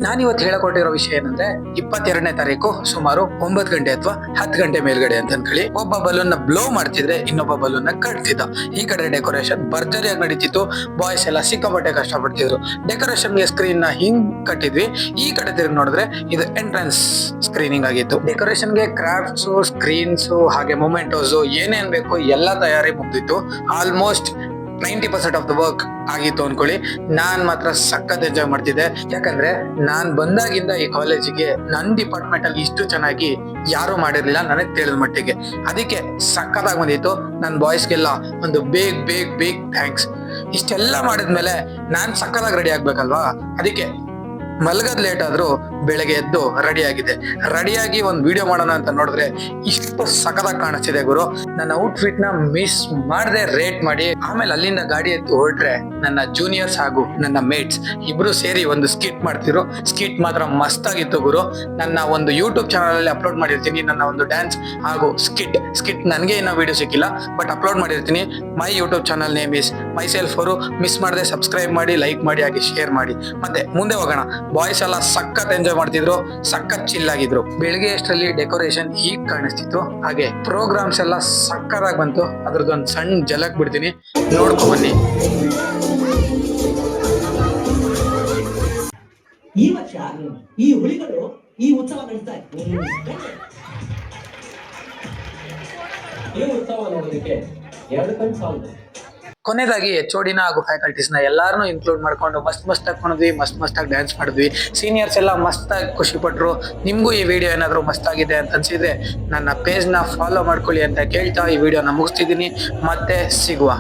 ನಾನಿವತ್ತು ಹೇಳಕೊಟ್ಟಿರೋ ವಿಷಯ ಏನಂದ್ರೆ 22ನೇ ತಾರೀಕು ಸುಮಾರು 9 ಗಂಟೆ ಅಥವಾ 10 ಗಂಟೆ ಮೇಲ್ಗಡೆ ಅಂತ ಅನ್ಕೊಳ್ಳಿ. ಒಬ್ಬ ಬಲೂನ್ ನ ಬ್ಲೋ ಮಾಡ್ತಿದ್ರೆ ಇನ್ನೊಬ್ಬ ಬಲೂನ್ ನ ಕಟ್ತಿದ್ದ. ಈ ಕಡೆ ಡೆಕೋರೇಷನ್ ಭರ್ಜರಿಯಾಗಿ ನಡೀತಿತ್ತು. ಬಾಯ್ಸ್ ಎಲ್ಲ ಸಿಕ್ಕಾಪಟ್ಟೆ ಕಷ್ಟಪಡ್ತಿದ್ರು. ಡೆಕೋರೇಷನ್ ಗೆ ಸ್ಕ್ರೀನ್ ನ ಹಿಂಗ್ ಕಟ್ಟಿದ್ವಿ. ಈ ಕಡೆ ತಿರುಗಿ ನೋಡಿದ್ರೆ ಇದು ಎಂಟ್ರೆನ್ಸ್ ಸ್ಕ್ರೀನಿಂಗ್ ಆಗಿತ್ತು. ಡೆಕೋರೇಷನ್ ಗೆ ಕ್ರಾಫ್ಟ್ಸ್, ಸ್ಕ್ರೀನ್ಸ್, ಹಾಗೆ ಮೊಮೆಂಟೋಸ್ ಏನೇನ್ ಬೇಕು ಎಲ್ಲ ತಯಾರಿ ಮುಗ್ದಿತ್ತು. ಆಲ್ಮೋಸ್ಟ್ 90% ಆಫ್ ದ ವರ್ಕ್ ಆಗಿತ್ತು ಅನ್ಕೊಳ್ಳಿ. ನಾನ್ ಮಾತ್ರ ಸಖತ್ ಎಂಜಾಯ್ ಮಾಡ್ತಿದ್ದೆ. ಯಾಕಂದ್ರೆ ನಾನ್ ಬಂದಾಗಿಂದ ಈ ಕಾಲೇಜಿಗೆ ನನ್ ಡಿಪಾರ್ಟ್ಮೆಂಟ್ ಅಲ್ಲಿ ಇಷ್ಟು ಚೆನ್ನಾಗಿ ಯಾರು ಮಾಡಿರ್ಲಿಲ್ಲ ನನಗ್ ತಿಳಿದ ಮಟ್ಟಿಗೆ. ಅದಕ್ಕೆ ಸಖತ್ತಾಗಿ ಬಂದಿತ್ತು. ನನ್ ಬಾಯ್ಸ್ಗೆಲ್ಲ ಒಂದು ಬೇಗ್ ಥ್ಯಾಂಕ್ಸ್. ಇಷ್ಟೆಲ್ಲ ಮಾಡಿದ್ಮೇಲೆ ನಾನ್ ಸಖತ್ತಾಗಿ ರೆಡಿ ಆಗ್ಬೇಕಲ್ವಾ, ಅದಕ್ಕೆ ಮಲ್ಗದ್ ಲೇಟ್ ಆದ್ರೂ ಬೆಳಗ್ಗೆ ಎದ್ದು ರೆಡಿಯಾಗಿ ಒಂದ್ ವಿಡಿಯೋ ಮಾಡೋಣ ಅಂತ ನೋಡಿದ್ರೆ ಇಷ್ಟು ಸಖತ್ತಾಗಿ ಕಾಣಿಸ್ತಿದೆ ಗುರು. ನನ್ನ ಔಟ್ಫಿಟ್ ನ ಮಿಸ್ ಮಾಡದೆ ರೇಟ್ ಮಾಡಿ ಆಮೇಲೆ ಅಲ್ಲಿಂದ ಗಾಡಿ ಎದ್ದು ಹೊರಟ್ರೆ ನನ್ನ ಜೂನಿಯರ್ಸ್ ಹಾಗೂ ನನ್ನ ಮೇಟ್ಸ್ ಇಬ್ರು ಸೇರಿ ಒಂದು ಸ್ಕಿಟ್ ಮಾಡ್ತಿದ್ರು. ಸ್ಕಿಟ್ ಮಾತ್ರ ಮಸ್ತ್ ಆಗಿತ್ತು ಗುರು. ನನ್ನ ಒಂದು ಯೂಟ್ಯೂಬ್ ಚಾನಲ್ ಅಲ್ಲಿ ಅಪ್ಲೋಡ್ ಮಾಡಿರ್ತೀನಿ. ನನ್ನ ಒಂದು ಡ್ಯಾನ್ಸ್ ಹಾಗೂ ಸ್ಕಿಟ್ ನನಗೆ ಇನ್ನೂ ವಿಡಿಯೋ ಸಿಕ್ಕಿಲ್ಲ, ಬಟ್ ಅಪ್ಲೋಡ್ ಮಾಡಿರ್ತೀನಿ. My YouTube channel name is myself. ಅವರು ಮಿಸ್ ಮಾಡದೆ ಸಬ್ಸ್ಕ್ರೈಬ್ ಮಾಡಿ, ಲೈಕ್ ಮಾಡಿ, ಹಾಗೆ ಶೇರ್ ಮಾಡಿ. ಮತ್ತೆ ಮುಂದೆ ಹೋಗೋಣ. ಬಾಯ್ಸ್ ಎಲ್ಲ ಸಖತ್ ಎಂಜಾಯ್ ಮಾಡ್ತಿದ್ರು, ಸಖತ್ ಚಿಲ್ ಆಗಿದ್ರು. ಬೆಳಿಗ್ಗೆ ಅಷ್ಟರಲ್ಲಿ ಡೆಕೋರೇಷನ್ ಹೀಗ್ ಕಾಣಿಸ್ತಿತ್ತು. ಹಾಗೆ ಪ್ರೋಗ್ರಾಮ್ಸ್ ಎಲ್ಲ ಸಕ್ಕತ್ತಾಗಿ ಬಂತು. ಅದ್ರದ್ದೊಂದು ಸಣ್ಣ ಜಲಕ್ ಬಿಡ್ತೀನಿ, ನೋಡ್ಕೊ ಬನ್ನಿ. ಈ ವರ್ಷ ಈ ಹುಲಿಗಳು ಈ ಉತ್ಸವ ನಡೆಸ್ತಾ ಈ ಉತ್ಸವ ನೋಡೋದಕ್ಕೆ 2 ಕಣ್ಣು ಸಾಲದು. ಕೊನೆಯದಾಗಿ HOD ನ ಹಾಗೂ ಫ್ಯಾಕಲ್ಟೀಸ್ ನ ಎಲ್ಲಾರನ್ನೂ ಇನ್ಕ್ಲೂಡ್ ಮಾಡ್ಕೊಂಡು ಮಸ್ತ್ ಆಗಿ ಮಸ್ತ್ ಆಗಿ ಡ್ಯಾನ್ಸ್ ಮಾಡಿದ್ವಿ. ಸೀನಿಯರ್ಸ್ ಎಲ್ಲ ಮಸ್ತಾಗಿ ಖುಷಿ ಪಟ್ರು. ನಿಮ್ಗೂ ಈ ವಿಡಿಯೋ ಏನಾದ್ರು ಮಸ್ತ್ ಆಗಿದೆ ಅಂತ ಅನ್ಸಿದ್ರೆ ನನ್ನ ಪೇಜ್ ನ ಫಾಲೋ ಮಾಡ್ಕೊಳ್ಳಿ ಅಂತ ಕೇಳ್ತಾ ಈ ವಿಡಿಯೋನ ಮುಗಿಸ್ತಿದ್ದೀನಿ. ಮತ್ತೆ ಸಿಗುವ.